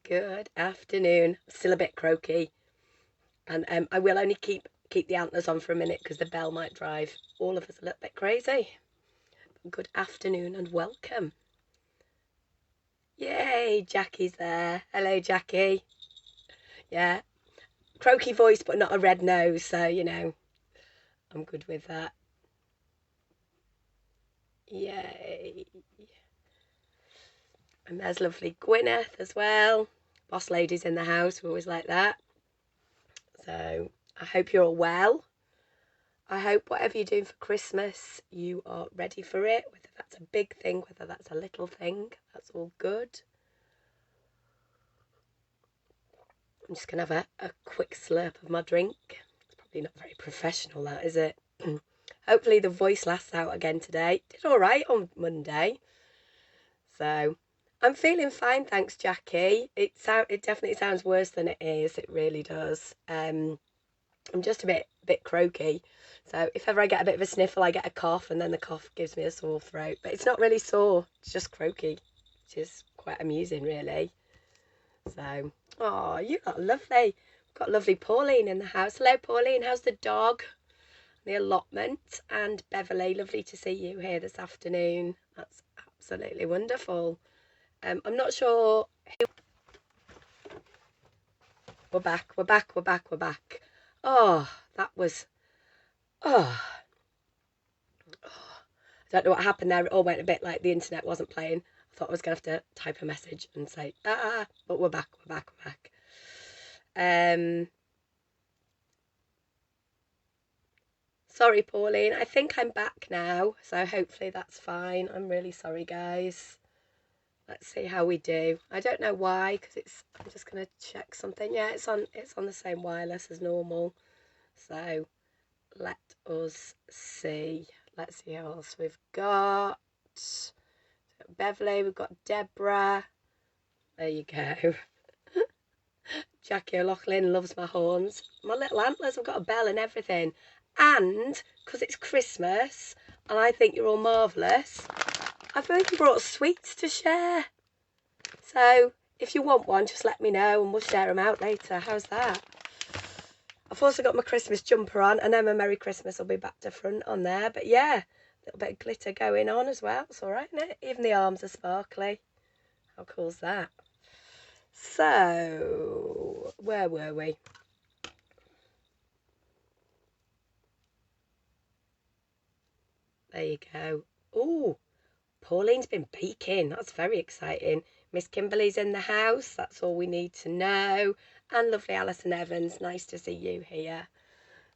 Good afternoon. Still a bit croaky, and I will only keep the antlers on for a minute because the bell might drive all of us a little bit crazy. Good afternoon and welcome. Yay, Jackie's there. Hello, Jackie. Yeah, croaky voice but not a red nose, so you know, I'm good with that. Yay. And there's lovely Gwyneth as well. Boss lady's in the house, we always like that. So I hope you're all well. I hope whatever you're doing for Christmas, you are ready for it. Whether that's a big thing, whether that's a little thing, that's all good. I'm just going to have a quick slurp of my drink. It's probably not very professional, that, is it? Hopefully the voice lasts out again today. Did all right on Monday. So I'm feeling fine, thanks, Jackie. It definitely sounds worse than it is. It really does. I'm just a bit croaky. So if ever I get a bit of a sniffle, I get a cough, and then the cough gives me a sore throat. But it's not really sore, it's just croaky, which is quite amusing, really. So, oh, you got lovely. We've got lovely Pauline in the house. Hello, Pauline. How's the dog? The allotment. And Beverly, lovely to see you here this afternoon. That's absolutely wonderful. I'm not sure who... We're back. Oh, that was... Oh, I don't know what happened there. It all went a bit like the internet wasn't playing. I thought I was going to have to type a message and say, but we're back. Sorry, Pauline. I think I'm back now, so hopefully that's fine. I'm really sorry, guys. Let's see how we do. I don't know why, because I'm just going to check something. Yeah, it's on the same wireless as normal. So let us see. Let's see who else we've got. Beverly, we've got Deborah. There you go. Jackie O'Loughlin loves my horns. My little antlers, I've got a bell and everything. And because it's Christmas and I think you're all marvellous, I've even brought sweets to share. So if you want one, just let me know and we'll share them out later. How's that? I've also got my Christmas jumper on, and then my Merry Christmas will be back to front on there. But yeah, a little bit of glitter going on as well. It's all right, isn't it? Even the arms are sparkly. How cool's that? So, where were we? There you go. Oh, Pauline's been baking. That's very exciting. Miss Kimberly's in the house. That's all we need to know. And lovely Alison Evans. Nice to see you here.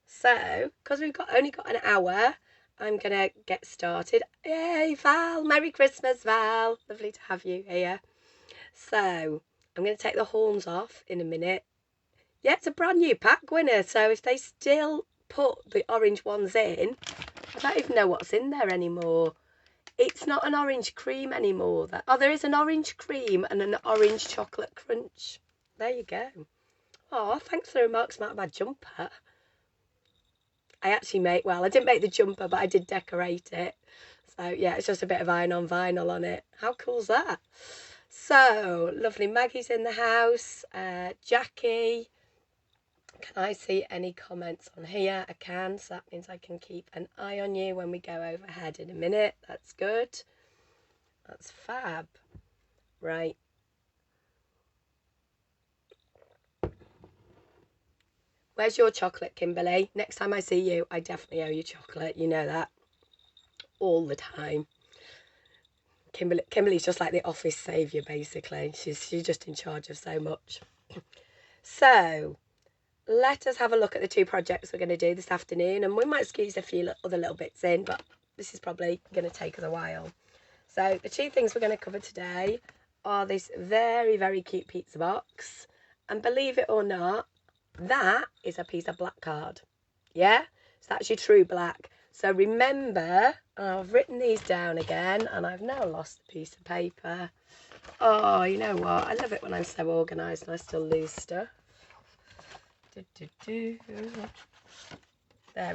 So, because we've only got an hour, I'm going to get started. Yay, Val. Merry Christmas, Val. Lovely to have you here. So, I'm going to take the horns off in a minute. Yeah, it's a brand new pack, Gwyneth. So if they still put the orange ones in, I don't even know what's in there anymore. It's not an orange cream anymore. There is an orange cream and an orange chocolate crunch. There you go. Oh, thanks for the remarks about my jumper. I actually I didn't make the jumper, but I did decorate it. So yeah, it's just a bit of iron on vinyl on it. How cool's that? So lovely, Maggie's in the house. Jackie. Can I see any comments on here? I can, so that means I can keep an eye on you when we go overhead in a minute. That's good. That's fab. Right. Where's your chocolate, Kimberly? Next time I see you, I definitely owe you chocolate. You know that. All the time. Kimberly's just like the office saviour, basically. She's just in charge of so much. So, let us have a look at the two projects we're going to do this afternoon, and we might squeeze a few other little bits in, but this is probably going to take us a while. So the two things we're going to cover today are this very, very cute pizza box, and believe it or not, that is a piece of black card. Yeah, so that's your true black. So remember, I've written these down again, and I've now lost the piece of paper. Oh, you know what? I love it when I'm so organised and I still lose stuff. There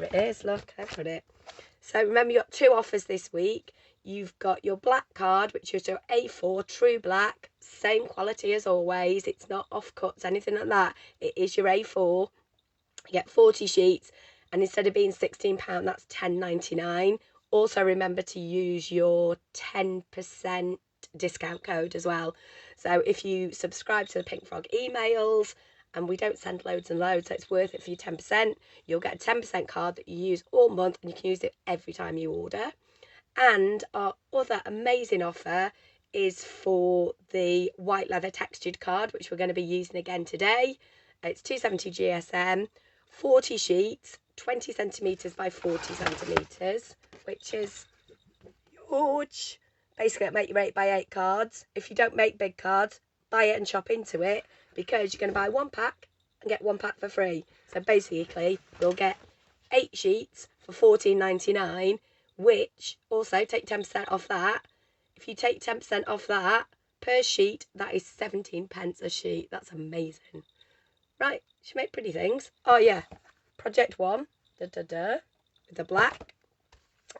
it is, look, I put it. So remember, you've got two offers this week. You've got your black card, which is your A4 true black, same quality as always. It's not offcuts, anything like that. It is your A4. You get 40 sheets, and instead of being £16, that's £10.99. Also remember to use your 10% discount code as well. So if you subscribe to the Pink Frog emails, and we don't send loads and loads, so it's worth it for your 10%, you'll get a 10% card that you use all month, and you can use it every time you order. And our other amazing offer is for the white leather textured card, which we're going to be using again today. It's 270 GSM, 40 sheets, 20 centimetres by 40 centimetres, which is huge. Basically, it'll make your 8x8 cards. If you don't make big cards, buy it and chop into it, because you're going to buy one pack and get one pack for free. So basically, you'll get 8 sheets for £14.99, which also take 10% off that. If you take 10% off that per sheet, that is 17p a sheet. That's amazing. Right, should make pretty things. Oh yeah, project 1, with the black,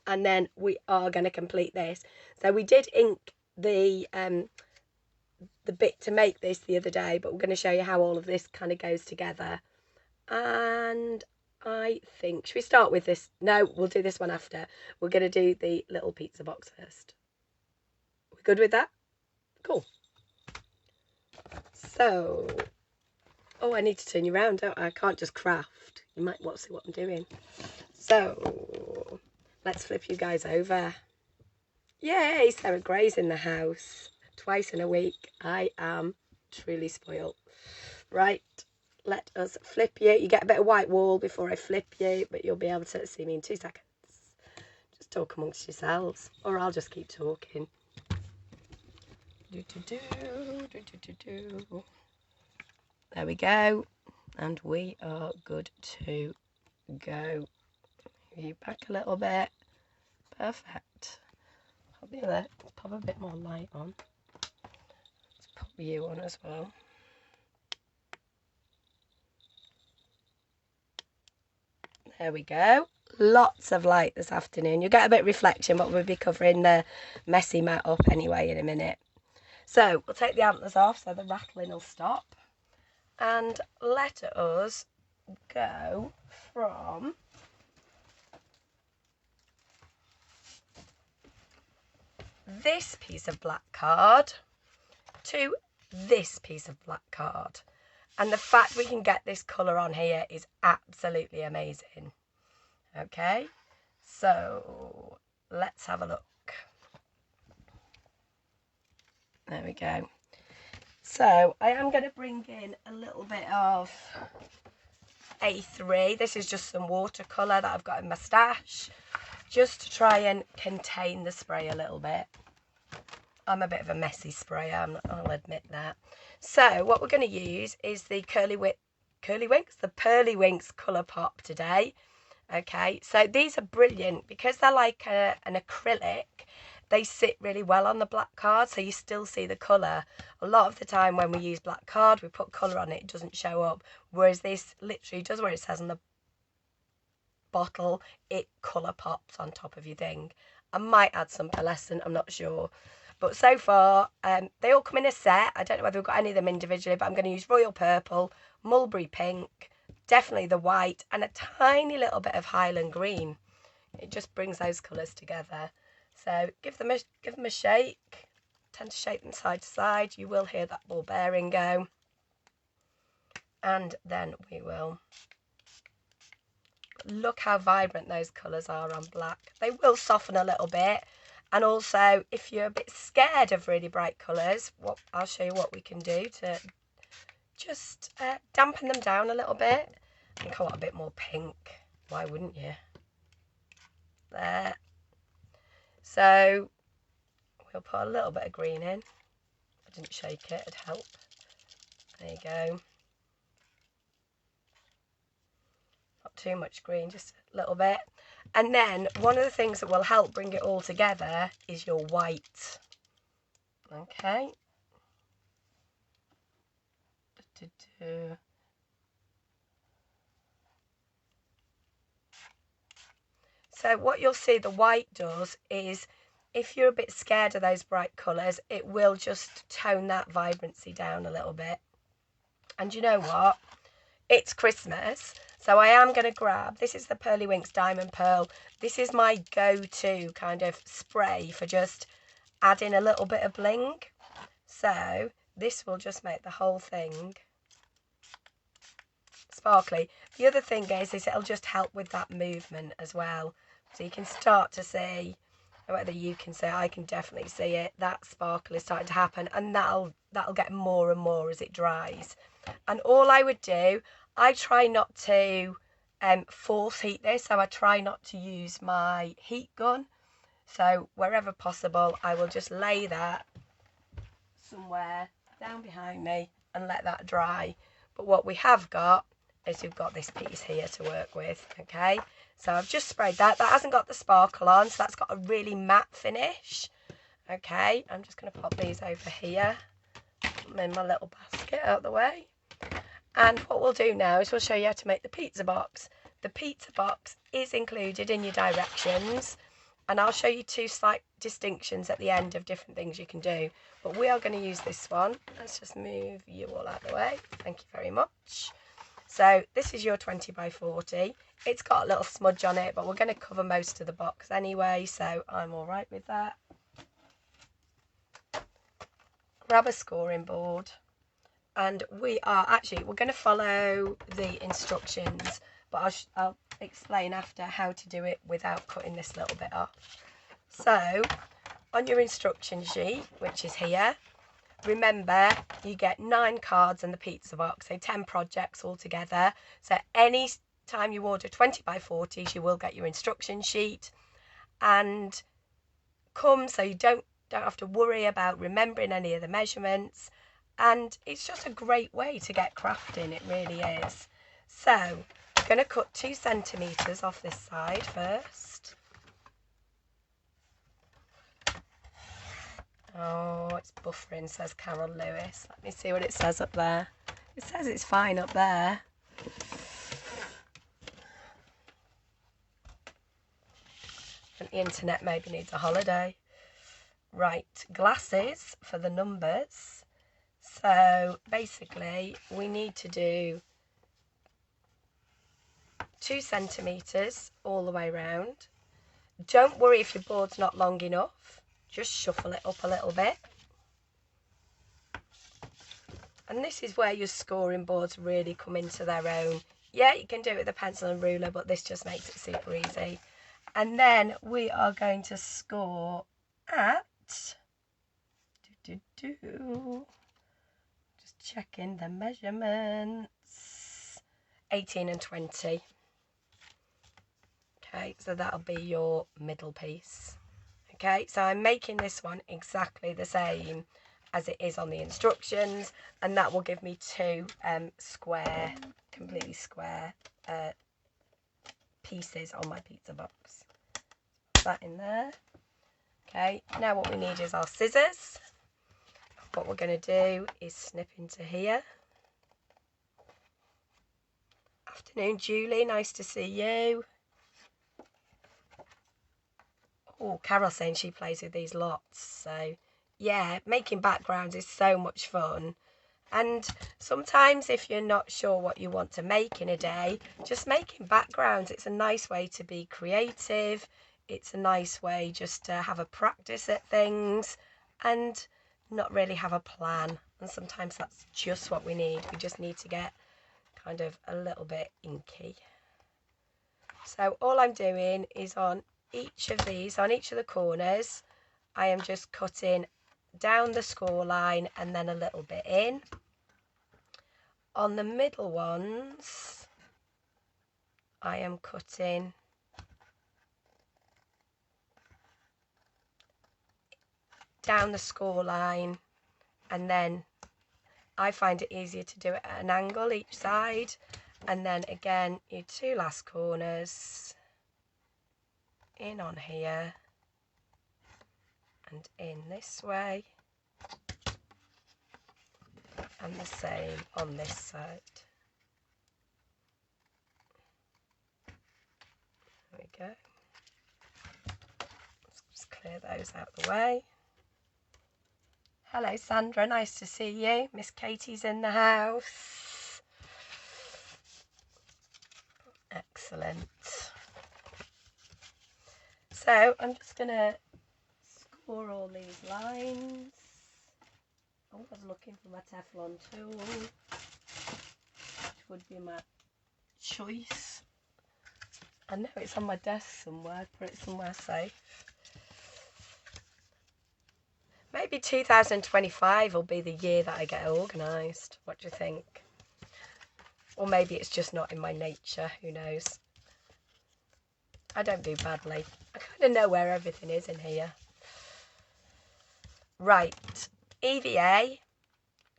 and then we are going to complete this. So we did ink the bit to make this the other day, but we're going to show you how all of this kind of goes together. And I think, should we start with this? No, we'll do this one after. We're going to do the little pizza box first. We good with that? Cool. So, oh, I need to turn you around, don't I? I can't just craft. You might want to see what I'm doing. So, let's flip you guys over. Yay, Sarah Gray's in the house. Twice in a week. I am truly spoiled. Right, let us flip you. You get a bit of white wall before I flip you, but you'll be able to see me in 2 seconds. Just talk amongst yourselves, or I'll just keep talking. There we go, and we are good to go. Move you back a little bit. Perfect. Pop a bit more light on. Let's pop you on as well. There we go. Lots of light this afternoon. You'll get a bit of reflection, but we'll be covering the messy mat up anyway in a minute. So we'll take the antlers off so the rattling will stop. And let us go from this piece of black card to this piece of black card. And the fact we can get this colour on here is absolutely amazing. Okay, so let's have a look. There we go. So I am going to bring in a little bit of A3. This is just some watercolour that I've got in my stash, just to try and contain the spray a little bit. I'm a bit of a messy sprayer, I'll admit that. So what we're going to use is the Pearly Winks Colour Pop today. Okay, so these are brilliant because they're like an acrylic. They sit really well on the black card, so you still see the colour. A lot of the time when we use black card, we put colour on it, it doesn't show up. Whereas this literally does where it says on the bottle, it colour pops on top of your thing. I might add some pearlescent, I'm not sure. But so far, they all come in a set. I don't know whether we've got any of them individually, but I'm going to use Royal Purple, Mulberry Pink, definitely the white, and a tiny little bit of Highland Green. It just brings those colours together. So give them a shake. Tend to shake them side to side. You will hear that ball bearing go. And then we will look how vibrant those colours are on black. They will soften a little bit. And also, if you're a bit scared of really bright colours, I'll show you what we can do to just dampen them down a little bit. I think I want a bit more pink. Why wouldn't you? There. So we'll put a little bit of green in. I didn't shake it, it'd help. There you go. Not too much green, just a little bit. And then one of the things that will help bring it all together is your white. Okay. So what you'll see the white does is if you're a bit scared of those bright colours, it will just tone that vibrancy down a little bit. And you know what? It's Christmas, so I am going to grab, this is the Pearly Winks Diamond Pearl. This is my go-to kind of spray for just adding a little bit of bling. So this will just make the whole thing sparkly. The other thing is it'll just help with that movement as well. So you can start to see, whether you can see, I can definitely see it, that sparkle is starting to happen, and that'll get more and more as it dries. And all I would do, I try not to force heat this, so I try not to use my heat gun. So wherever possible, I will just lay that somewhere down behind me and let that dry. But what we have got is we've got this piece here to work with, okay? So I've just sprayed that. That hasn't got the sparkle on, so that's got a really matte finish. Okay, I'm just going to pop these over here. Put them in my little basket out of the way. And what we'll do now is we'll show you how to make the pizza box. The pizza box is included in your directions, and I'll show you two slight distinctions at the end of different things you can do. But we are going to use this one. Let's just move you all out of the way. Thank you very much. So this is your 20 by 40. It's got a little smudge on it, but we're going to cover most of the box anyway, so I'm all right with that. Grab a scoring board, and we're going to follow the instructions, but I'll explain after how to do it without cutting this little bit off. So on your instruction sheet, which is here, remember you get 9 cards in the pizza box, so 10 projects altogether. So any time you order 20 by 40s, you will get your instruction sheet, and so you don't have to worry about remembering any of the measurements. And it's just a great way to get crafting, it really is. So I'm going to cut 2 centimetres off this side first. Oh, it's buffering, says Carol Lewis. Let me see what it says up there. It says it's fine up there. And the internet maybe needs a holiday. Right, glasses for the numbers. So basically we need to do 2 centimetres all the way around. Don't worry if your board's not long enough. Just shuffle it up a little bit. And this is where your scoring boards really come into their own. Yeah, you can do it with a pencil and ruler, but this just makes it super easy. And then we are going to score at just checking the measurements, 18 and 20. Okay, so that'll be your middle piece. Okay, so I'm making this one exactly the same as it is on the instructions, and that will give me 2 completely square pieces on my pizza box. Put that in there. Okay, now what we need is our scissors. What we're going to do is snip into here. Afternoon, Julie, nice to see you. Oh, Carol's saying she plays with these lots. So, yeah, making backgrounds is so much fun. And sometimes if you're not sure what you want to make in a day, just making backgrounds, it's a nice way to be creative. It's a nice way just to have a practice at things and not really have a plan. And sometimes that's just what we need. We just need to get kind of a little bit inky. So all I'm doing is on each of these, on each of the corners, I am just cutting down the score line and then a little bit in. On the middle ones, I am cutting down the score line, and then I find it easier to do it at an angle each side, and then again your 2 last corners in on here and in this way, and the same on this side. There we go. Let's just clear those out of the way. Hello Sandra, nice to see you. Miss Katie's in the house. Excellent. So I'm just going to score all these lines. I was looking for my Teflon tool, which would be my choice. I know it's on my desk somewhere, put it somewhere safe. Maybe 2025 will be the year that I get organised. What do you think? Or maybe it's just not in my nature, who knows. I don't do badly. I kind of know where everything is in here. Right, EVA,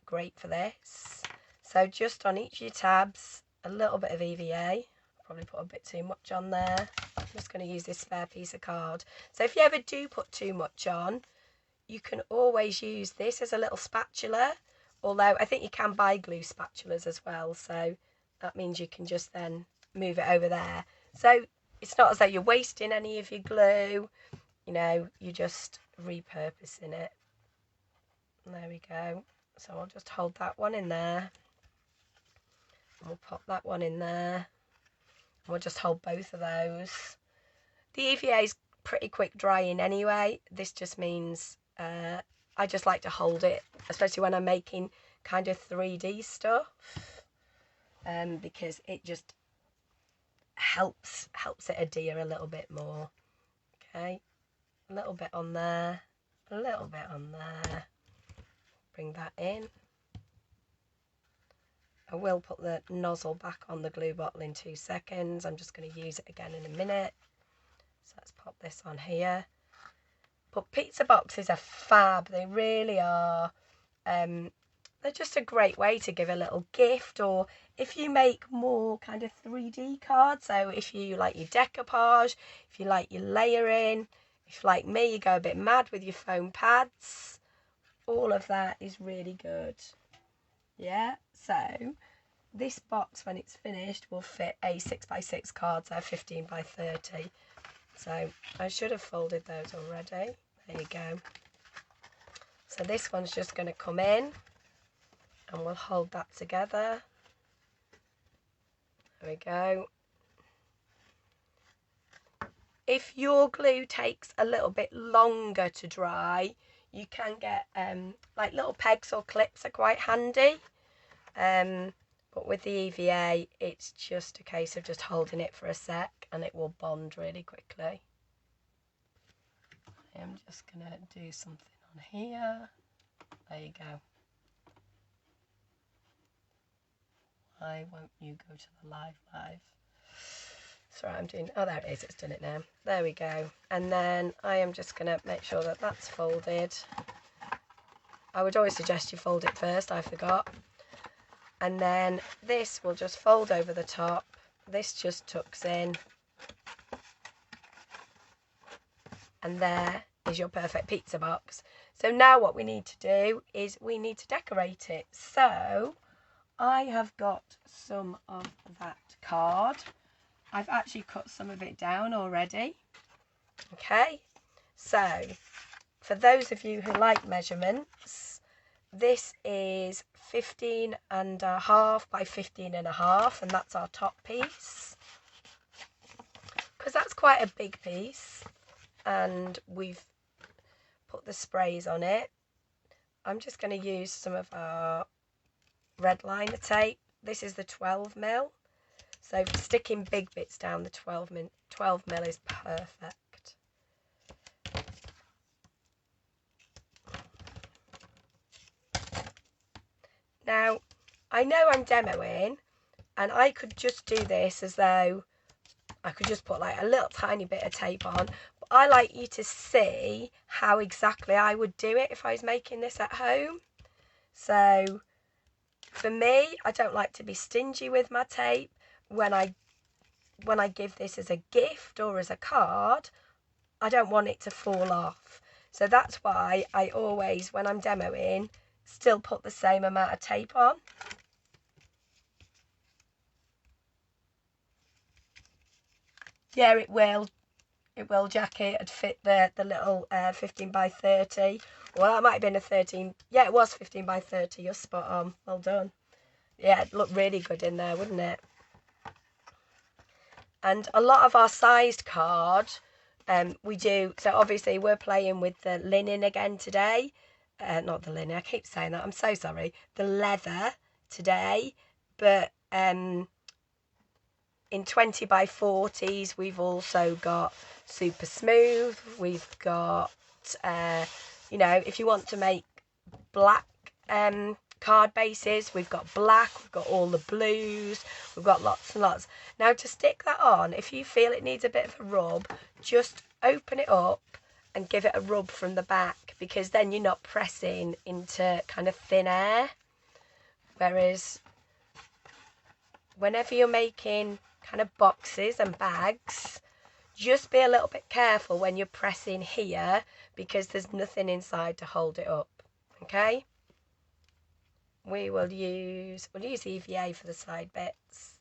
great for this. So just on each of your tabs, a little bit of EVA. Probably put a bit too much on there. I'm just going to use this spare piece of card. So if you ever do put too much on, you can always use this as a little spatula, although I think you can buy glue spatulas as well, so that means you can just then move it over there. So it's not as though you're wasting any of your glue, you know, you're just repurposing it. And there we go. So I'll just hold that one in there. And we'll pop that one in there. And we'll just hold both of those. The EVA is pretty quick drying anyway. This just means I just like to hold it, especially when I'm making kind of 3D stuff, because it just helps it adhere a little bit more. Okay, a little bit on there, a little bit on there. Bring that in. I will put the nozzle back on the glue bottle in 2 seconds. I'm just going to use it again in a minute. So let's pop this on here. But pizza boxes are fab, they really are. They're just a great way to give a little gift, or if you make more kind of 3D cards, so if you like your decoupage, if you like your layering, if like me you go a bit mad with your foam pads, all of that is really good. Yeah, so this box when it's finished will fit a 6x6 card, so 15 by 30. So I should have folded those already. There you go. So this one's just going to come in and we'll hold that together. There we go. If your glue takes a little bit longer to dry, you can get like little pegs or clips are quite handy. But with the EVA, it's just a case of just holding it for a sec and it will bond really quickly. I'm just going to do something on here. There you go. Why won't you go to the live? Sorry, I'm doing, oh there it is, it's done it now. There we go. And then I am just going to make sure that that's folded. I would always suggest you fold it first, I forgot. And then this will just fold over the top. This just tucks in. And there is your perfect pizza box. So now what we need to do is we need to decorate it. So I have got some of that card. I've actually cut some of it down already. Okay, so for those of you who like measurements, this is 15.5 by 15.5, and that's our top piece, because that's quite a big piece and we've put the sprays on it. I'm just going to use some of our red liner tape. This is the 12mm, so sticking big bits down, the 12mm is perfect. Now I know I'm demoing and I could just do this as though I could just put like a little tiny bit of tape on, but I like you to see how exactly I would do it if I was making this at home. So for me, I don't like to be stingy with my tape. When I give this as a gift or as a card, I don't want it to fall off. So that's why I always, when I'm demoing, still put the same amount of tape on. Yeah, it will. It will, Jackie. It'd fit the little 15 by 30. Well, that might have been a 13. Yeah, it was 15 by 30. You're spot on. Well done. Yeah, it'd look really good in there, wouldn't it? And a lot of our sized card, we do. So obviously we're playing with the linen again today. Not the linen. I keep saying that. I'm so sorry. The leather today. But in 20 by 40s, we've also got super smooth. We've got, you know, if you want to make black card bases, we've got black, we've got all the blues, we've got lots and lots. Now to stick that on, if you feel it needs a bit of a rub, just open it up and give it a rub from the back, because then you're not pressing into kind of thin air. Whereas whenever you're making kind of boxes and bags, just be a little bit careful when you're pressing here, because there's nothing inside to hold it up. Okay, we'll use EVA for the side bits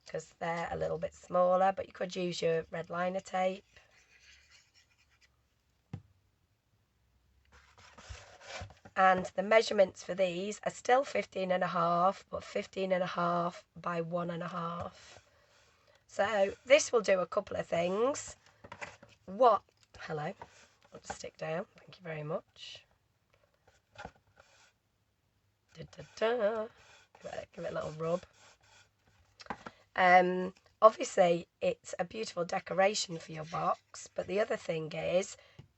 because they're a little bit smaller, but you could use your red liner tape. And the measurements for these are still 15.5, but 15.5 by 1.5. So this will do a couple of things. Hello, I'll just stick down. Thank you very much. Give it a little rub. Obviously it's a beautiful decoration for your box, but the other thing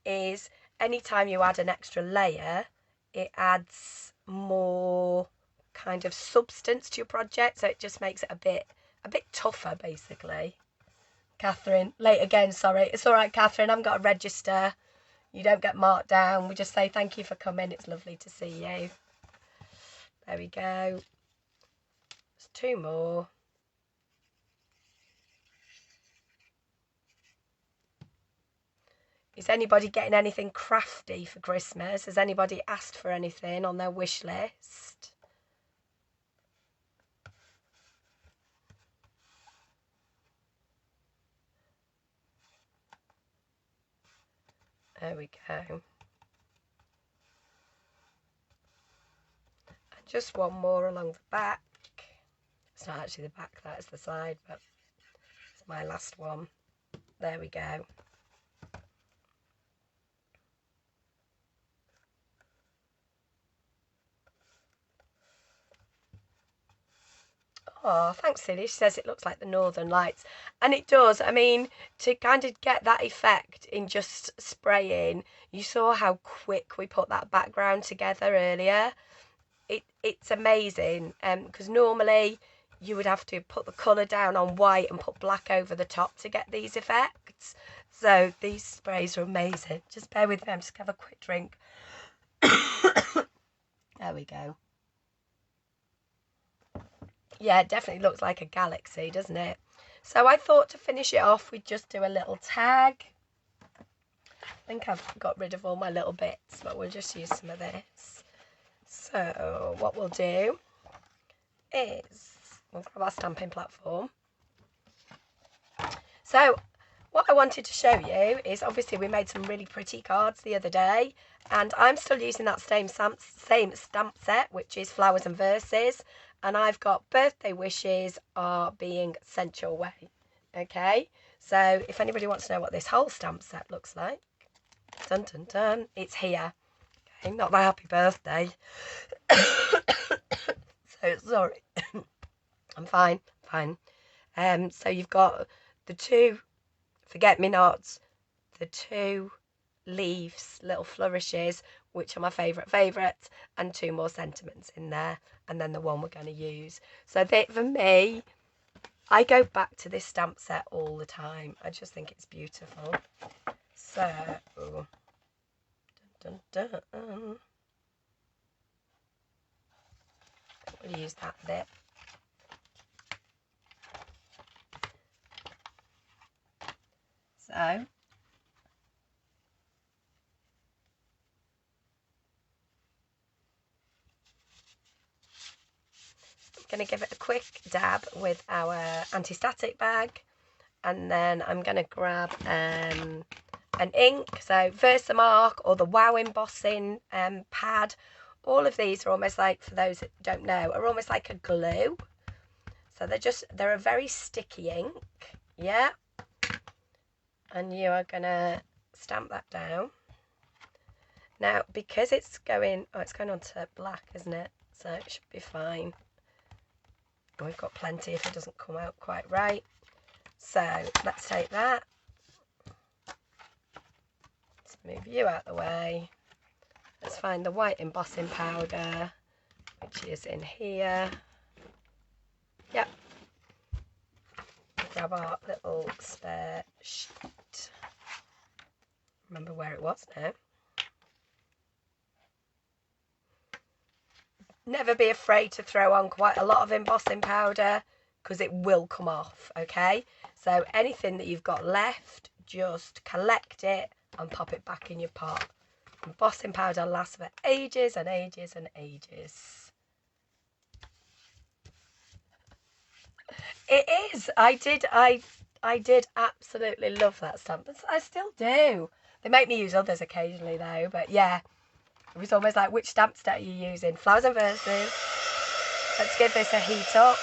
is anytime you add an extra layer, it adds more kind of substance to your project, so it just makes it a bit tougher, basically. Catherine, late again, sorry. It's all right, Catherine, I haven't got a register. You don't get marked down. We just say thank you for coming. It's lovely to see you. There we go. There's 2 more. Is anybody getting anything crafty for Christmas? Has anybody asked for anything on their wish list? There we go. And just one more along the back. It's not actually the back, that is the side, but it's my last one. There we go. Oh, thanks, Silly. She says it looks like the Northern Lights. And it does. I mean, to kind of get that effect in just spraying, you saw how quick we put that background together earlier. It's amazing. Because normally you would have to put the colour down on white and put black over the top to get these effects. So these sprays are amazing. Just bear with me. I'm just going to have a quick drink. There we go. Yeah, it definitely looks like a galaxy, doesn't it? So I thought to finish it off, we'd just do a little tag. I think I've got rid of all my little bits, but we'll just use some of this. So what we'll do is we'll grab our stamping platform. So what I wanted to show you is, obviously we made some really pretty cards the other day, and I'm still using that same stamp set, which is Flowers and Verses. And I've got birthday wishes are being sent your way. Okay, so if anybody wants to know what this whole stamp set looks like, dun dun dun, it's here. Okay, not my happy birthday. So sorry. I'm fine. So you've got the 2 forget-me-nots, the 2 leaves, little flourishes, which are my favourites, and 2 more sentiments in there, and then the one we're going to use. So for me, I go back to this stamp set all the time. I just think it's beautiful. So, dun, dun, dun. We'll use that bit. So, going to give it a quick dab with our anti-static bag, And then I'm going to grab an ink, so Versamark or the Wow embossing pad. All of these are almost like, for those that don't know, are almost like a glue. So they're a very sticky ink, yeah. And you are going to stamp that down. Now, because it's going on to black, isn't it? So it should be fine. We've got plenty if it doesn't come out quite right. So let's take that. Let's move you out of the way. Let's find the white embossing powder, which is in here. Yep. Grab our little spare sheet. Remember where it was now. Never be afraid to throw on quite a lot of embossing powder because it will come off, okay? So anything that you've got left, just collect it and pop it back in your pot. Embossing powder lasts for ages and ages and ages. It is. I did absolutely love that stamp. I still do. They make me use others occasionally though, but yeah. It was almost like, which stamp set are you using? Flowers and Verses. Let's give this a heat up.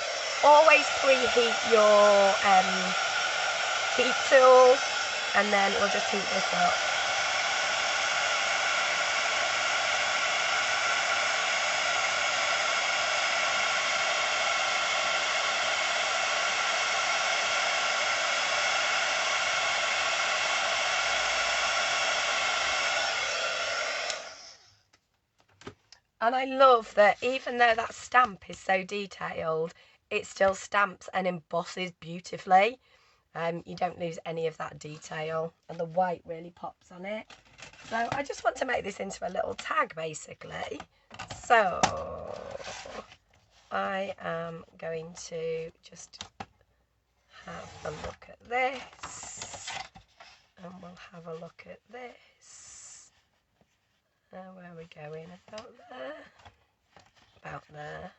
Always preheat your heat tool, and then we'll just heat this up. And I love that even though that stamp is so detailed, it still stamps and embosses beautifully. You don't lose any of that detail, and the white really pops on it. So I just want to make this into a little tag basically. So I am going to just have a look at this, and we'll have a look at this. Where are we going? About there. About there.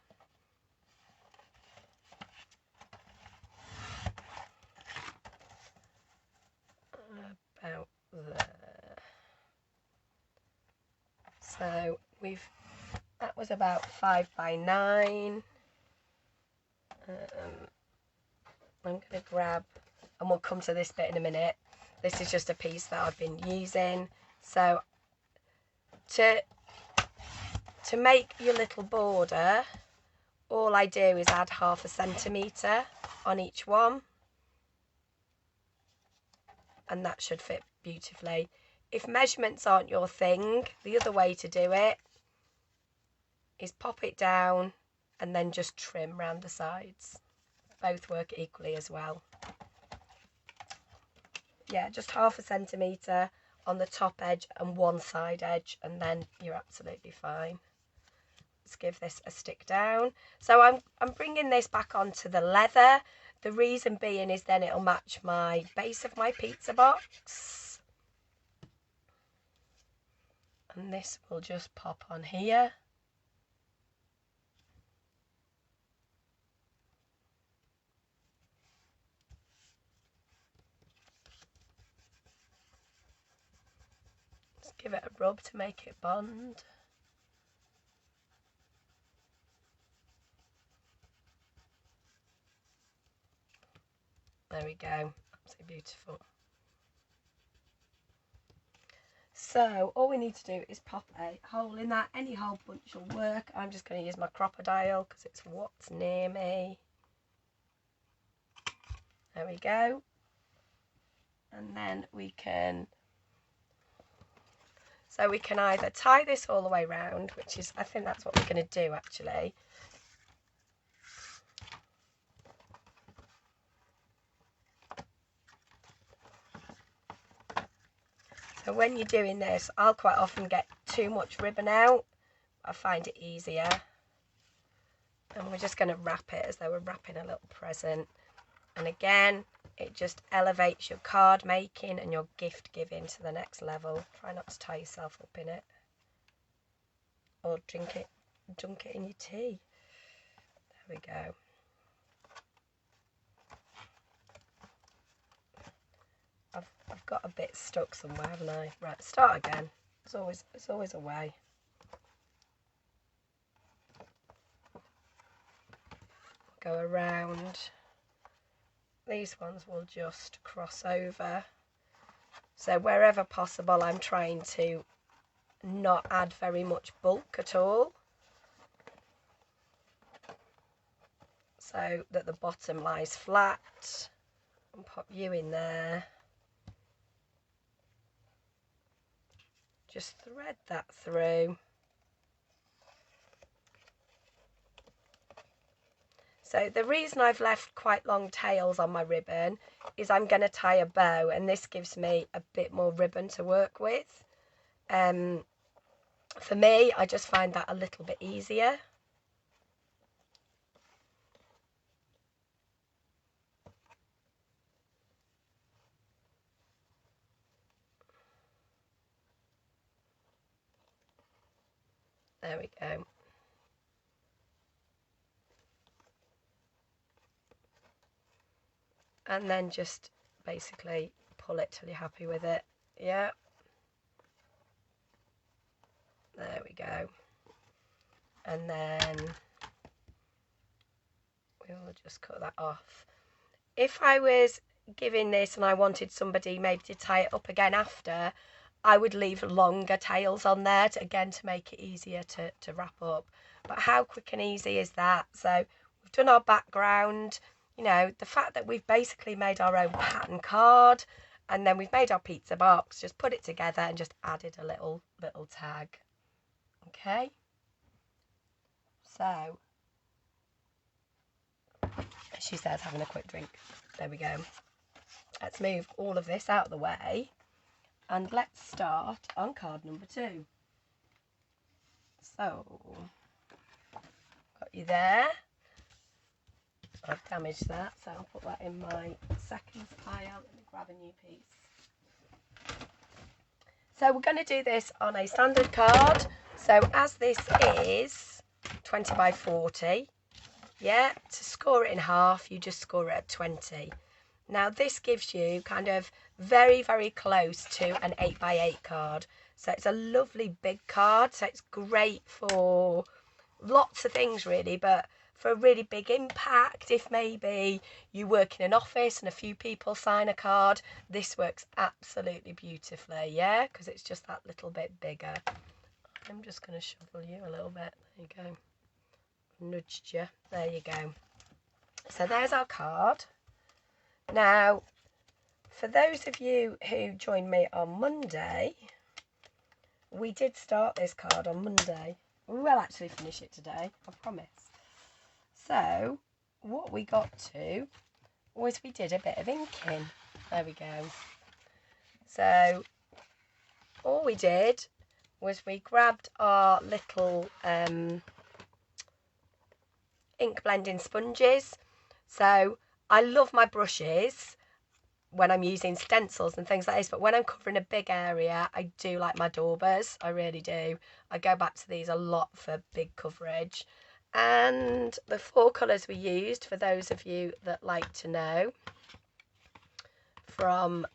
About there. So that was about 5 by 9. I'm going to grab, and we'll come to this bit in a minute. This is just a piece that I've been using. So to make your little border, all I do is add 1/2 centimetre on each one, and that should fit beautifully. If measurements aren't your thing, the other way to do it is pop it down and then just trim around the sides. Both work equally as well. Yeah, just 1/2 centimetre on the top edge and one side edge, and then you're absolutely fine. Let's give this a stick down. So I'm bringing this back onto the leather. The reason being is then it'll match my base of my pizza box. And this will just pop on here. Just give it a rub to make it bond. There we go. Absolutely beautiful. So all we need to do is pop a hole in that. Any hole punch will work. I'm just going to use my crocodile because it's what's near me. There we go. And then we can either tie this all the way around, which is, I think that's what we're going to do actually. So when you're doing this, I'll quite often get too much ribbon out. I find it easier. And we're just going to wrap it as though we're wrapping a little present. And again, it just elevates your card making and your gift giving to the next level. Try not to tie yourself up in it. Or dunk it in your tea. There we go. I've got a bit stuck somewhere, haven't I? Right, start again. It's always a way. Go around. These ones will just cross over. So wherever possible, I'm trying to not add very much bulk at all, so that the bottom lies flat. And pop you in there. Just thread that through. So the reason I've left quite long tails on my ribbon is I'm going to tie a bow, and this gives me a bit more ribbon to work with. For me, I just find that a little bit easier. There we go. And then just basically pull it till you're happy with it. Yeah. There we go. And then we'll just cut that off. If I was giving this and I wanted somebody maybe to tie it up again after, I would leave longer tails on there to make it easier to wrap up. But how quick and easy is that? So we've done our background. You know, the fact that we've basically made our own pattern card, and then we've made our pizza box, just put it together and just added a little tag. Okay, so she says having a quick drink. There we go. Let's move all of this out of the way and let's start on card number 2. So, got you there. I've damaged that, so I'll put that in my seconds pile. Let me grab a new piece. So we're going to do this on a standard card. So as this is 20 by 40, yeah, to score it in half, you just score it at 20. Now this gives you kind of very, very close to an 8 by 8 card. So it's a lovely big card. So it's great for lots of things really, but for a really big impact, if maybe you work in an office and a few people sign a card, this works absolutely beautifully, yeah, because it's just that little bit bigger. I'm just going to shuffle you a little bit. There you go. Nudged you. There you go. So there's our card. Now, for those of you who joined me on Monday, we did start this card on Monday. We will actually finish it today, I promise. So, what we got to was we did a bit of inking. There we go. So, all we did was we grabbed our little ink blending sponges. So, I love my brushes when I'm using stencils and things like this, but when I'm covering a big area, I do like my daubers. I really do. I go back to these a lot for big coverage. And the 4 colours we used, for those of you that like to know, from,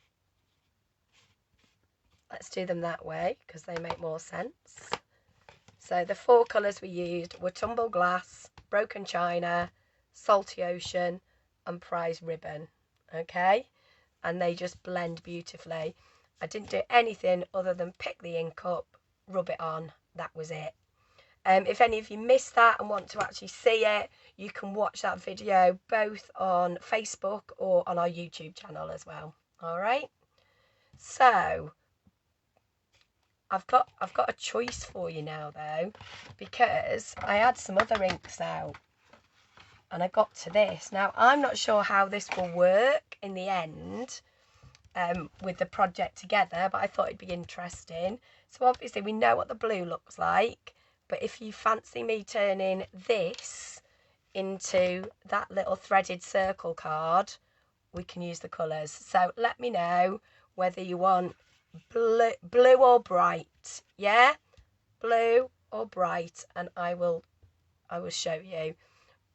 let's do them that way because they make more sense. So the 4 colours we used were Tumble Glass, Broken China, Salty Ocean and Prize Ribbon, okay? And they just blend beautifully. I didn't do anything other than pick the ink up, rub it on, that was it. If any of you missed that and want to actually see it, you can watch that video both on Facebook or on our YouTube channel as well. All right. So I've got a choice for you now though, because I had some other inks out and I got to this. Now I'm not sure how this will work in the end with the project together, but I thought it'd be interesting. So obviously we know what the blue looks like. But if you fancy me turning this into that little threaded circle card, we can use the colours. So let me know whether you want blue or bright. Yeah? Blue or bright. And I will show you.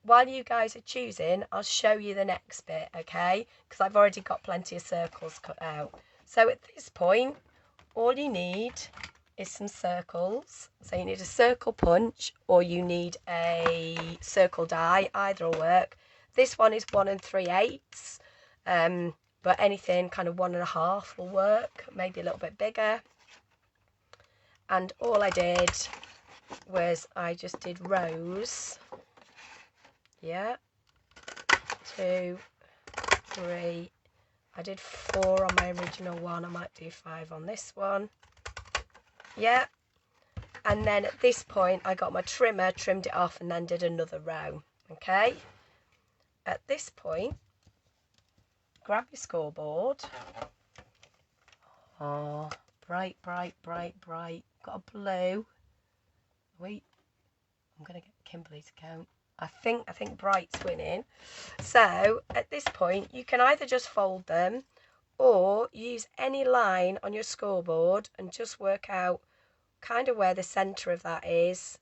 While you guys are choosing, I'll show you the next bit, okay? Because I've already got plenty of circles cut out. So at this point, all you need is some circles. So you need a circle punch or you need a circle die, either will work. This one is 1 3/8, but anything kind of 1 1/2 will work, maybe a little bit bigger. And all I did was I just did rows. Yeah, 2, 3. I did 4 on my original one. I might do 5 on this one. Yeah. And then at this point, I got my trimmer, trimmed it off, and then did another row. Okay. At this point, grab your scoreboard. Oh, bright, bright, bright, bright. Got a blue. Wait, I'm going to get Kimberly's account. I think bright's winning. So at this point, you can either just fold them or use any line on your scoreboard and just work out kind of where the centre of that is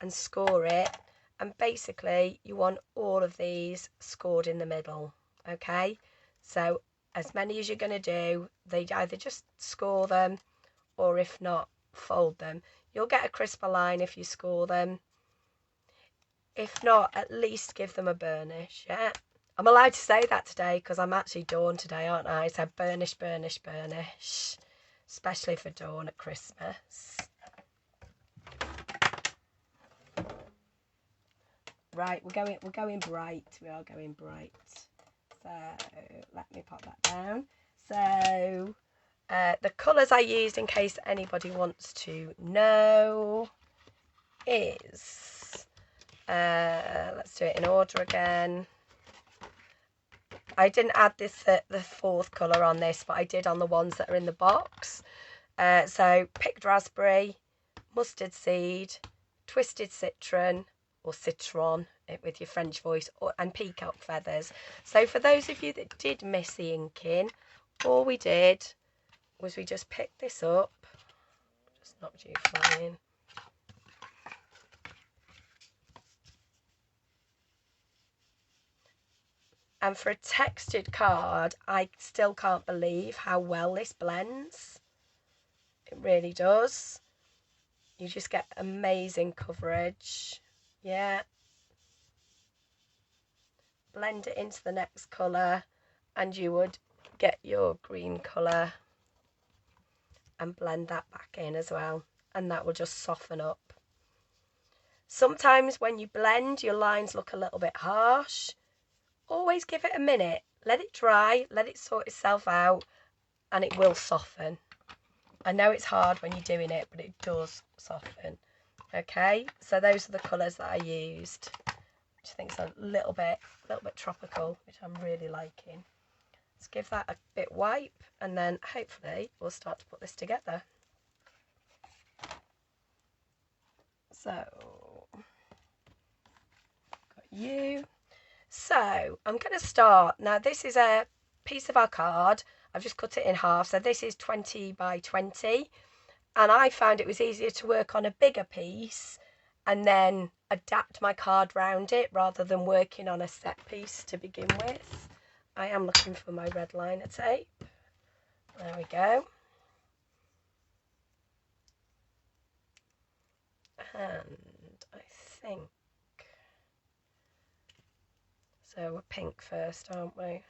and score it. And basically you want all of these scored in the middle. Okay, so as many as you're going to do, they either just score them or if not, fold them. You'll get a crisper line if you score them. If not, at least give them a burnish. Yeah, I'm allowed to say that today because I'm actually Dawn today, aren't I? So burnish, burnish, burnish, especially for Dawn at Christmas. Right, we're going bright. We are going bright. So let me pop that down. So the colours I used, in case anybody wants to know, is let's do it in order again. I didn't add this the fourth colour on this, but I did on the ones that are in the box. So picked raspberry, mustard seed, twisted citron or citron with your French voice, and peacock feathers. So for those of you that did miss the inking, all we did was we just picked this up. Just knocked you flying. And for a textured card, I still can't believe how well this blends. It really does. You just get amazing coverage. Yeah. Blend it into the next colour and you would get your green colour and blend that back in as well. And that will just soften up. Sometimes when you blend, your lines look a little bit harsh. Always give it a minute. Let it dry, let it sort itself out, and it will soften. I know it's hard when you're doing it, but it does soften. Okay, so those are the colours that I used, which I think is a little bit tropical, which I'm really liking. Let's give that a bit wipe, and then hopefully we'll start to put this together. So, got you. So I'm going to start. Now this is a piece of our card. I've just cut it in half. So this is 20 by 20. And I found it was easier to work on a bigger piece and then adapt my card round it rather than working on a set piece to begin with. I am looking for my red liner tape. There we go. And I think, so we're pink first, aren't we?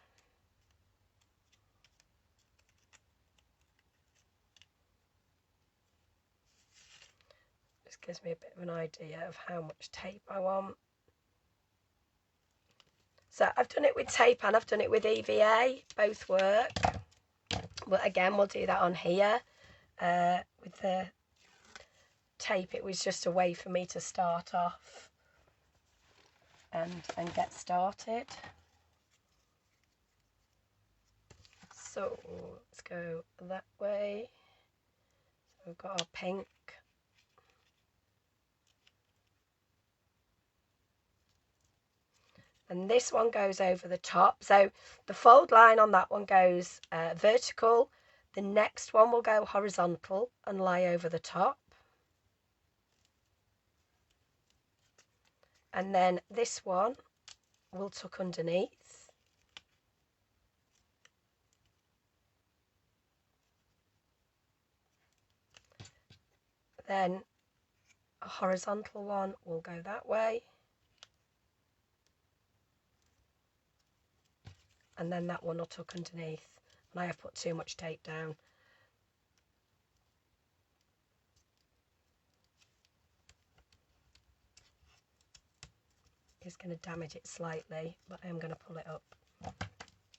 This gives me a bit of an idea of how much tape I want. So I've done it with tape and I've done it with EVA, both work. Well, again, we'll do that on here. With the tape, it was just a way for me to start off and get started. So let's go that way. So we've got our pink. And this one goes over the top. So the fold line on that one goes vertical. The next one will go horizontal and lie over the top. And then this one will tuck underneath. Then a horizontal one will go that way. And then that one will tuck underneath. And I have put too much tape down. It's going to damage it slightly, but I am going to pull it up.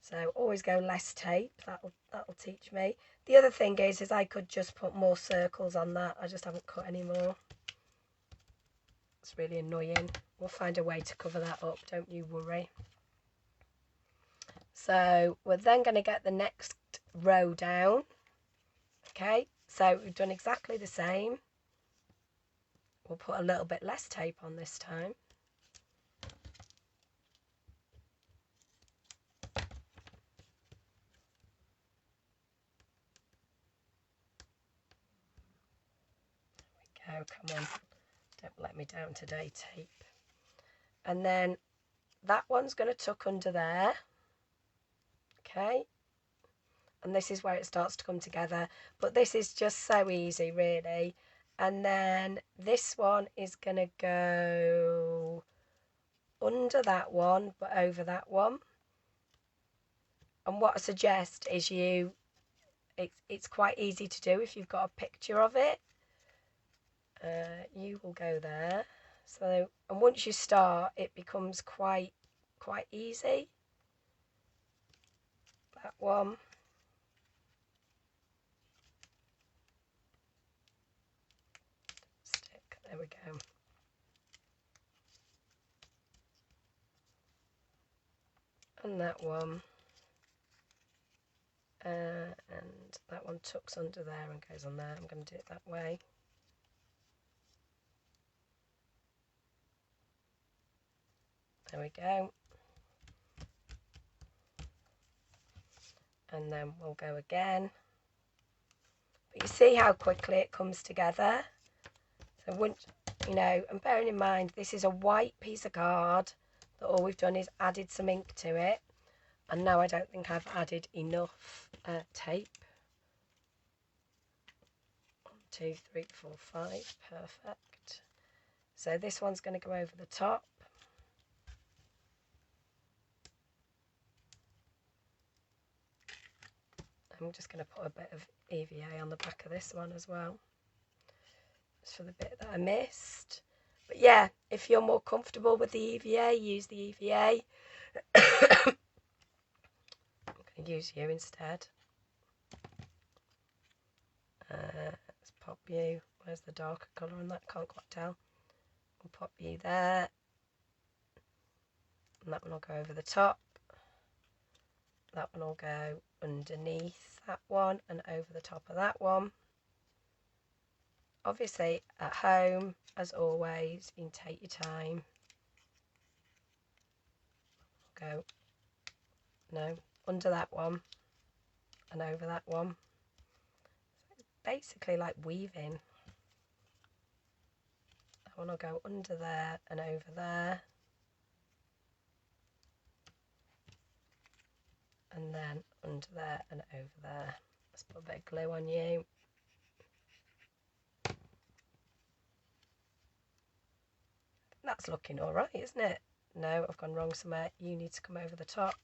So always go less tape. That'll teach me. The other thing is I could just put more circles on that. I just haven't cut any more. It's really annoying. We'll find a way to cover that up, don't you worry. So we're then going to get the next row down. Okay, so we've done exactly the same. We'll put a little bit less tape on this time. There we go, come on. Don't let me down today, tape. And then that one's going to tuck under there. Okay. And this is where it starts to come together. But this is just so easy, really. And then this one is going to go under that one, but over that one. And what I suggest is it's quite easy to do if you've got a picture of it. You will go there. So, and once you start, it becomes quite easy. That one. Stick, there we go. And that one. And that one tucks under there and goes on there. I'm going to do it that way. There we go. And then we'll go again. But you see how quickly it comes together. So once, you know, and bearing in mind this is a white piece of card that all we've done is added some ink to it. And now I don't think I've added enough tape. 1, 2, 3, 4, 5. Perfect. So this one's going to go over the top. I'm just going to put a bit of EVA on the back of this one as well. Just for the bit that I missed. But yeah, if you're more comfortable with the EVA, use the EVA. I'm going to use you instead. Let's pop you. Where's the darker colour on that? Can't quite tell. We'll pop you there. And that one will go over the top. That one will go underneath that one and over the top of that one. Obviously, at home, as always, you can take your time. Go, no, under that one and over that one. Basically like weaving. That one will go under there and over there. And then under there and over there. Let's put a bit of glue on you. That's looking all right, isn't it? No, I've gone wrong somewhere. You need to come over the top.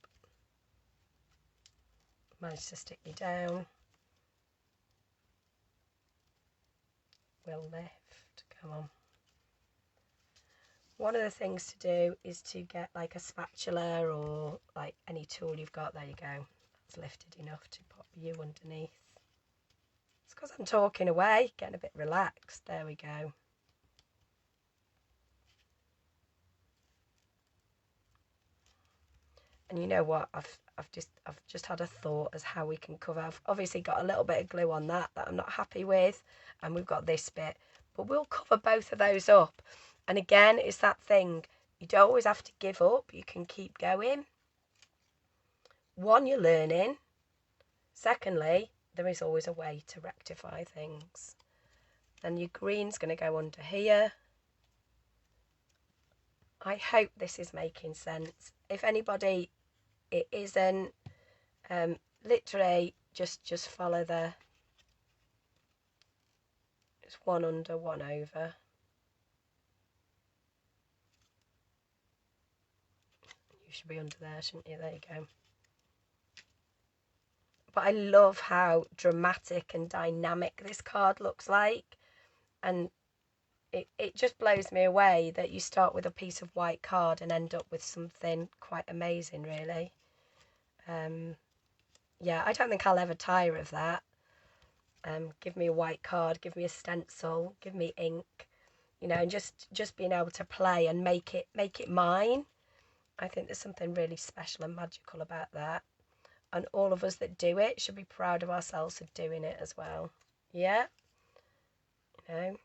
Manage to stick you down. We'll lift. Come on. One of the things to do is to get like a spatula or like any tool you've got. There you go. That's lifted enough to pop you underneath. It's because I'm talking away, getting a bit relaxed. There we go. And you know what? I've just had a thought as how we can cover. I've obviously got a little bit of glue on that I'm not happy with, and we've got this bit, but we'll cover both of those up. And again, it's that thing, you don't always have to give up. You can keep going. One, you're learning. Secondly, there is always a way to rectify things. Then your green's going to go under here. I hope this is making sense. If anybody it isn't, literally just follow it's one under, one over. You should be under there, shouldn't you? There you go. But I love how dramatic and dynamic this card looks like. And it just blows me away that you start with a piece of white card and end up with something quite amazing, really. Yeah, I don't think I'll ever tire of that. Give me a white card, give me a stencil, give me ink, you know, and just being able to play and make it mine. I think there's something really special and magical about that. And all of us that do it should be proud of ourselves for doing it as well. Yeah? You know?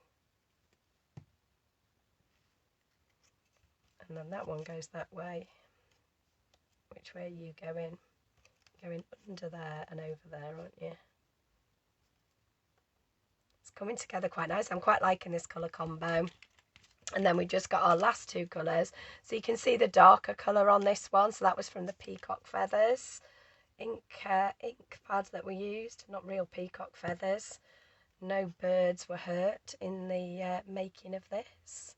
And then that one goes that way. Which way are you going? Going under there and over there, aren't you? It's coming together quite nice. I'm quite liking this colour combo. And then we just got our last two colours. So you can see the darker colour on this one. So that was from the peacock feathers ink pads that we used. Not real peacock feathers. No birds were hurt in the making of this.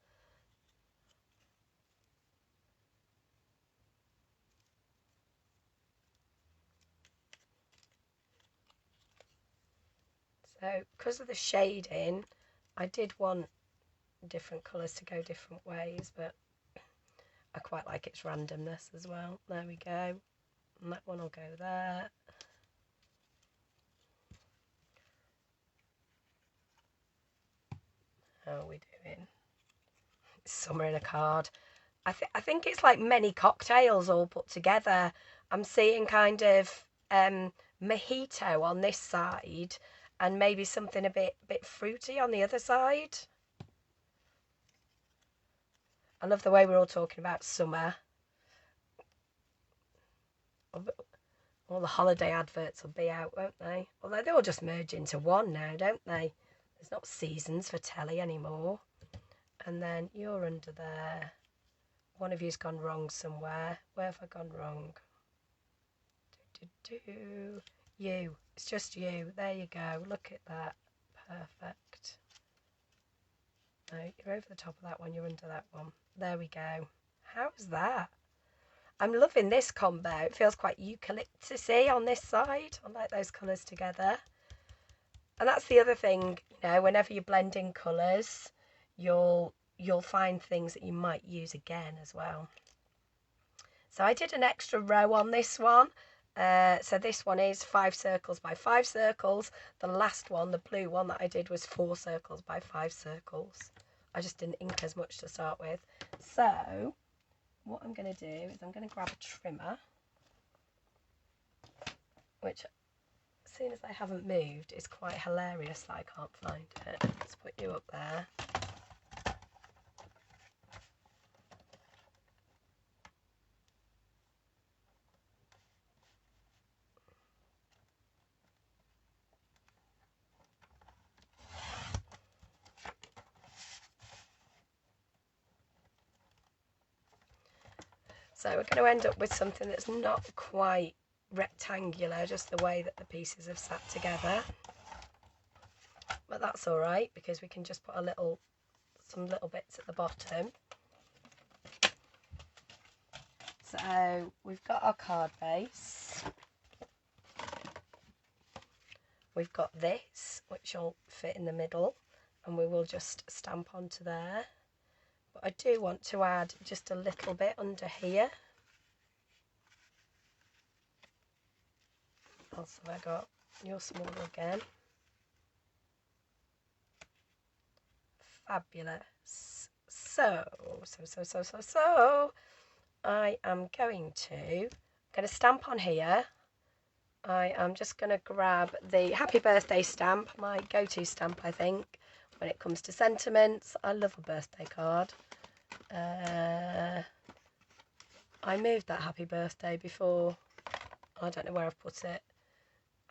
So because of the shading, I did want different colours to go different ways, but I quite like its randomness as well. There we go. And that one will go there. How are we doing? Summer in a card. I think it's like many cocktails all put together. I'm seeing kind of mojito on this side and maybe something a bit fruity on the other side. I love the way we're all talking about summer. All the holiday adverts will be out, won't they? Although they all just merge into one now, don't they? There's not seasons for telly anymore. And then you're under there. One of you's gone wrong somewhere. Where have I gone wrong? You. It's just you. There you go. Look at that. Perfect. No, you're over the top of that one. You're under that one. There we go. How's that? I'm loving this combo. It feels quite eucalyptus-y on this side. I like those colours together. And that's the other thing, you know, whenever you're blending colours, you'll find things that you might use again as well. So I did an extra row on this one. So this one is 5 circles by 5 circles. The last one, the blue one that I did, was 4 circles by 5 circles. I just didn't ink as much to start with. So what I'm going to do is I'm going to grab a trimmer, which, as soon as I haven't moved, is quite hilarious that I can't find it. Let's put you up there. So we're going to end up with something that's not quite rectangular, just the way that the pieces have sat together. But that's all right, because we can just put some little bits at the bottom. So we've got our card base. We've got this, which will fit in the middle, and we will just stamp onto there. But I do want to add just a little bit under here. What else have I got? You're smaller again. Fabulous. So I am going to stamp on here. I am just going to grab the Happy Birthday stamp, my go-to stamp, I think, when it comes to sentiments. I love a birthday card. I moved that Happy Birthday before. I don't know where I've put it.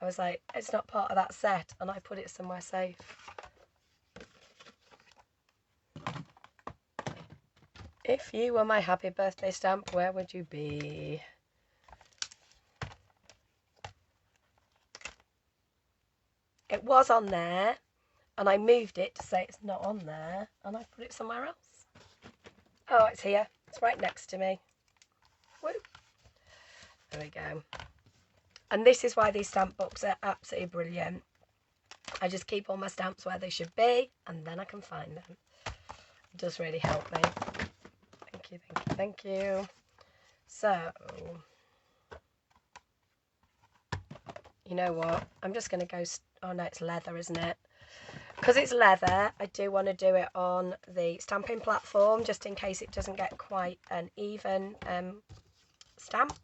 I was like, it's not part of that set, and I put it somewhere safe. If you were my Happy Birthday stamp, where would you be? It was on there, and I moved it to say it's not on there, and I put it somewhere else. Oh, it's here. It's right next to me. Woo. There we go. And this is why these stamp books are absolutely brilliant. I just keep all my stamps where they should be, and then I can find them. It does really help me. Thank you, thank you, thank you. So, you know what? I'm just going to go... Oh, no, it's leather, isn't it? Because it's leather, I do want to do it on the stamping platform, just in case it doesn't get quite an even stamp.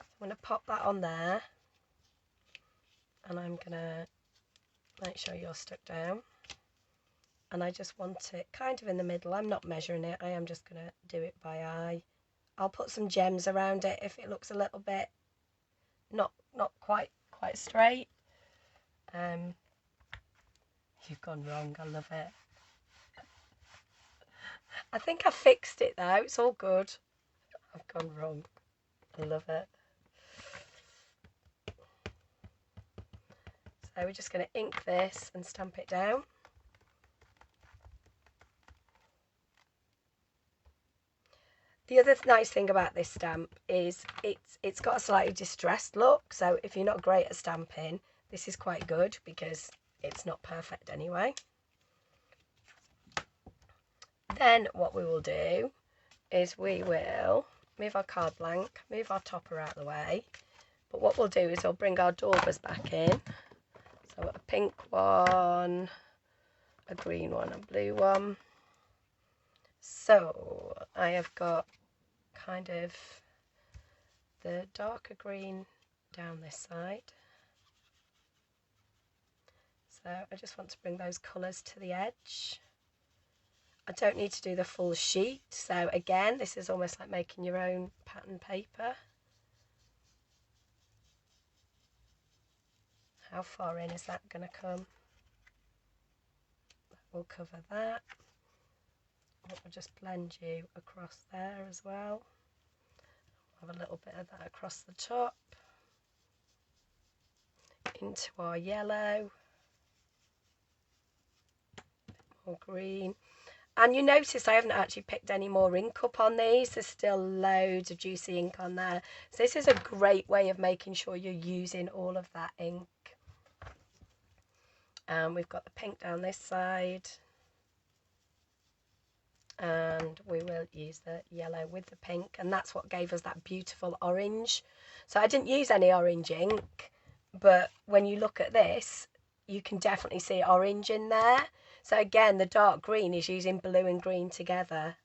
I'm going to pop that on there. And I'm going to make sure you're stuck down. And I just want it kind of in the middle. I'm not measuring it. I am just going to do it by eye. I'll put some gems around it if it looks a little bit not quite straight. You've gone wrong. I love it. I think I fixed it though. It's all good. I've gone wrong. I love it. So we're just going to ink this and stamp it down. The other nice thing about this stamp is it's got a slightly distressed look. So if you're not great at stamping, this is quite good because it's not perfect anyway. Then what we will do is we will move our card blank, move our topper out of the way. But what we'll do is we'll bring our daubers back in. So a pink one, a green one, a blue one. So I have got kind of the darker green down this side. So I just want to bring those colours to the edge. I don't need to do the full sheet. So again, this is almost like making your own pattern paper. How far in is that going to come? We'll cover that. I'll just blend you across there as well. Have a little bit of that across the top. Into our yellow. More green. And you notice I haven't actually picked any more ink up on these. There's still loads of juicy ink on there. So this is a great way of making sure you're using all of that ink. And we've got the pink down this side. And we will use the yellow with the pink, and that's what gave us that beautiful orange. So I didn't use any orange ink, but when you look at this, you can definitely see orange in there. So again, the dark green is using blue and green together.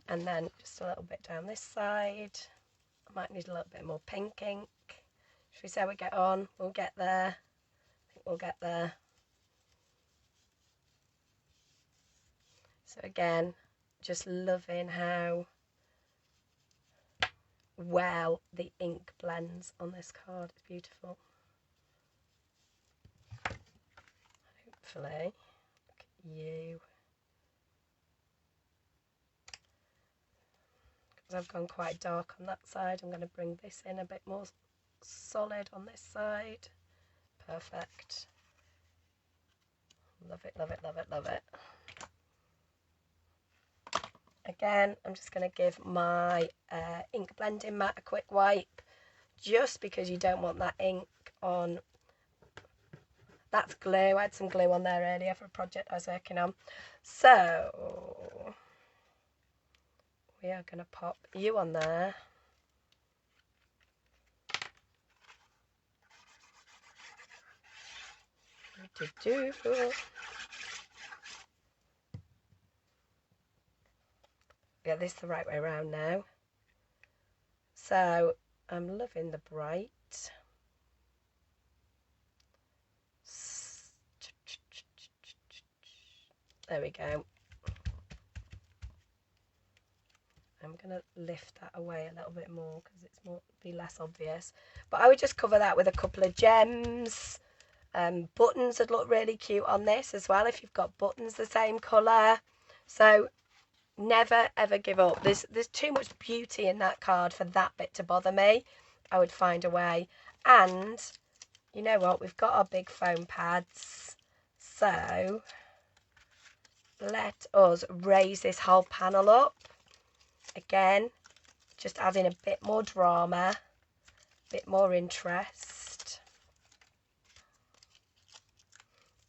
And then just a little bit down this side. I might need a little bit more pink ink. Should we see how we get on? We'll get there. I think we'll get there. So again, just loving how well the ink blends on this card. It's beautiful. Hopefully, look at you. Because I've gone quite dark on that side, I'm going to bring this in a bit more solid on this side. Perfect. Love it, love it, love it, love it. Again, I'm just going to give my ink blending mat a quick wipe, just because you don't want that ink on. That's glue. I had some glue on there earlier for a project I was working on. So we are going to pop you on there. Get this the right way around now. So I'm loving the bright. There we go. I'm going to lift that away a little bit more because it's more be less obvious. But I would just cover that with a couple of gems. Buttons would look really cute on this as well if you've got buttons the same colour. So never ever give up. There's too much beauty in that card for that bit to bother me. I would find a way. And you know what, we've got our big foam pads, so let us raise this whole panel up. Again, just adding a bit more drama, a bit more interest.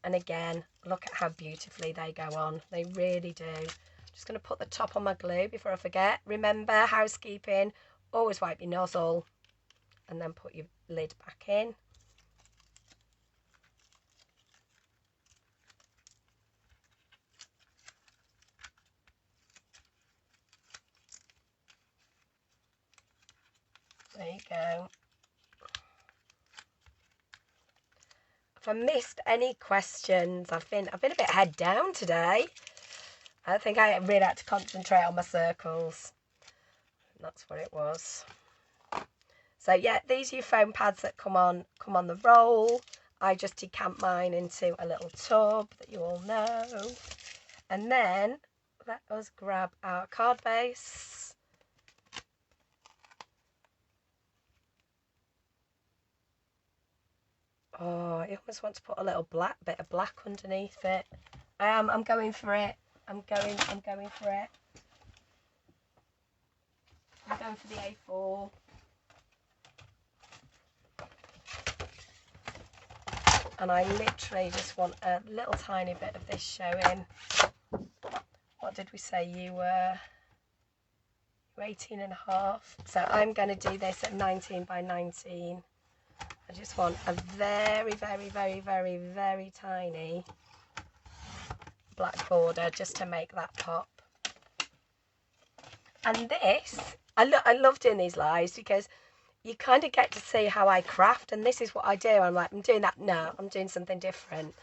And again, look at how beautifully they go on. They really do. Just going to put the top on my glue before I forget. Remember, housekeeping, always wipe your nozzle and then put your lid back in. There you go. If I missed any questions, I've been a bit head down today. I think I really had to concentrate on my circles. That's what it was. So yeah, these are your foam pads that come on the roll. I just decamp mine into a little tub that you all know. And then let us grab our card base. Oh, I almost want to put a little bit of black underneath it. I'm going for it. I'm going for it. I'm going for the A4. And I literally just want a little tiny bit of this showing. What did we say? You were 18.5. So I'm going to do this at 19 by 19. I just want a very, very, very, very, very tiny black border just to make that pop. And this, I love doing these lives because you kind of get to see how I craft, and this is what I do. I'm like, I'm doing that, no, I'm doing something different,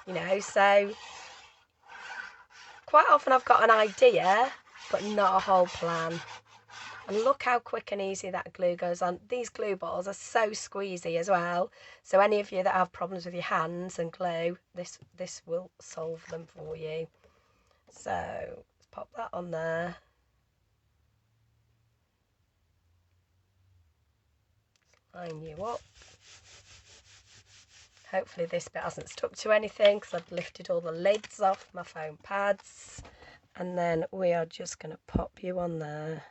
you know. So quite often I've got an idea, but not a whole plan. And look how quick and easy that glue goes on. These glue balls are so squeezy as well. So any of you that have problems with your hands and glue, this will solve them for you. So let's pop that on there. Line you up. Hopefully this bit hasn't stuck to anything because I've lifted all the lids off my foam pads. And then we are just going to pop you on there.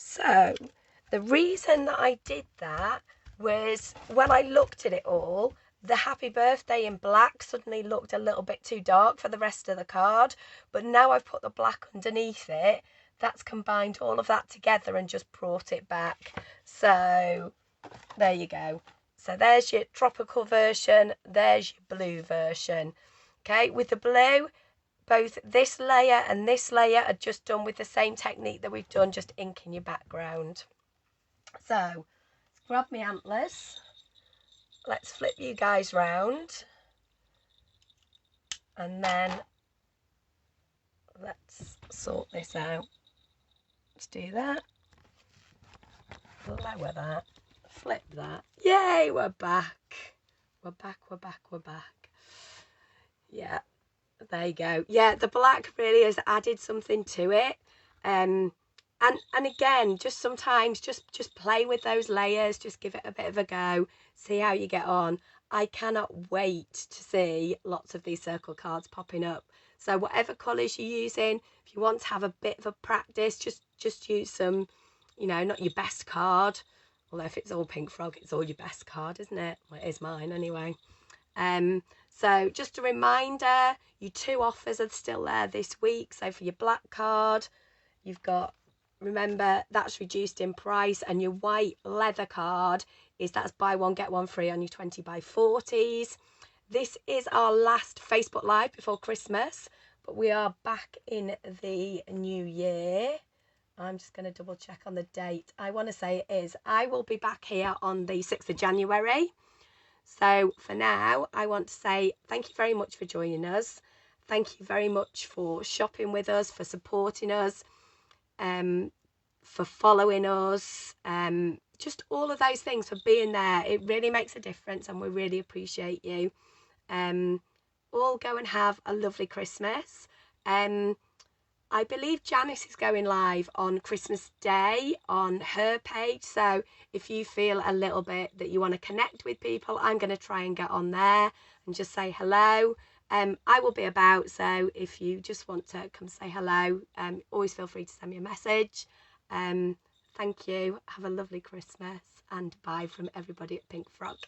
So the reason that I did that was when I looked at it all, the happy birthday in black suddenly looked a little bit too dark for the rest of the card. But now I've put the black underneath it, that's combined all of that together and just brought it back. So there you go. So there's your tropical version, there's your blue version. Okay, with the blue, both this layer and this layer are just done with the same technique that we've done, just inking your background. So let's grab my antlers. Let's flip you guys round. And then let's sort this out. Let's do that. Lower that. Flip that. Yay, we're back. We're back, we're back, we're back. Yeah. There you go. Yeah, the black really has added something to it. And again, just sometimes just play with those layers, just give it a bit of a go, see how you get on. I cannot wait to see lots of these circle cards popping up. So whatever colours you're using, if you want to have a bit of a practice, just use some, you know, not your best card. Although if it's all Pink Frog, it's all your best card, isn't it? Well, it is mine anyway. So just a reminder, your 2 offers are still there this week. So for your black card, you've got, remember, that's reduced in price, and your white leather card that's buy one get one free on your 20 by 40s. This is our last Facebook Live before Christmas, but we are back in the new year. I'm just going to double check on the date. I want to say it is. I will be back here on the 6th of January. So for now, I want to say thank you very much for joining us. Thank you very much for shopping with us, for supporting us, for following us, just all of those things, for being there. It really makes a difference and we really appreciate you. All go and have a lovely Christmas. I believe Janice is going live on Christmas Day on her page. So if you feel a little bit that you want to connect with people, I'm going to try and get on there and just say hello. I will be about, so if you just want to come say hello, always feel free to send me a message. Thank you. Have a lovely Christmas, and bye from everybody at Pink Frog.